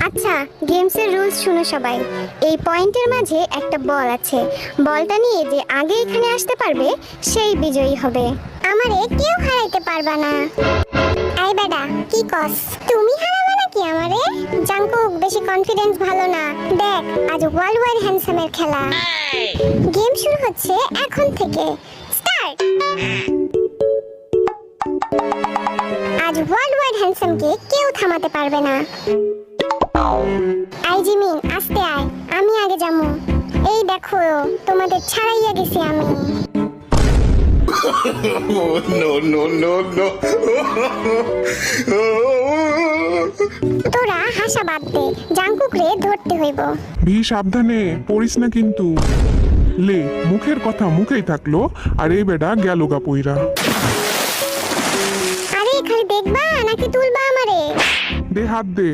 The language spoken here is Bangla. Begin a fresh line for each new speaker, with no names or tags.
আচ্ছা, গেমসের রুলস শুনো সবাই। এই পয়েন্টের মাঝে একটা বল আছে। বলটা নিয়ে যে আগে এখানে আসতে পারবে সেই বিজয়ী হবে। আমারে কেউ হারাইতে পারবা না। এই বেটা, কি কস? তুমি হারাবে নাকি আমারে? জাঙ্কুক, বেশি কনফিডেন্স ভালো না। দেখ, আজ ওয়ার্ল্ড ওয়াইড হ্যান্ডসামের খেলা। গেম শুরু হচ্ছে এখন থেকে। স্টার্ট। আজ ওয়ার্ল্ড ওয়াইড হ্যান্ডসামকে কেউ থামাতে পারবে না। আই জিমিন, আস্তে আয়, আমি আগে যাবো। এই দেখো, তোমাদের ছাড়াইয়া গেছি আমি।
No, no, no, no.
তোরা হাসা বাদ দে, জাঙ্কুকরে ধরতে হইব।
ভি সাবধানে পড়িস না কিন্তু। লে, মুখের কথা মুখেই থাকলো, আর এই বেটা গেল গা পইরা।
আরে খালি দেখবা নাকি তুলবা আমারে?
দে হাত দে।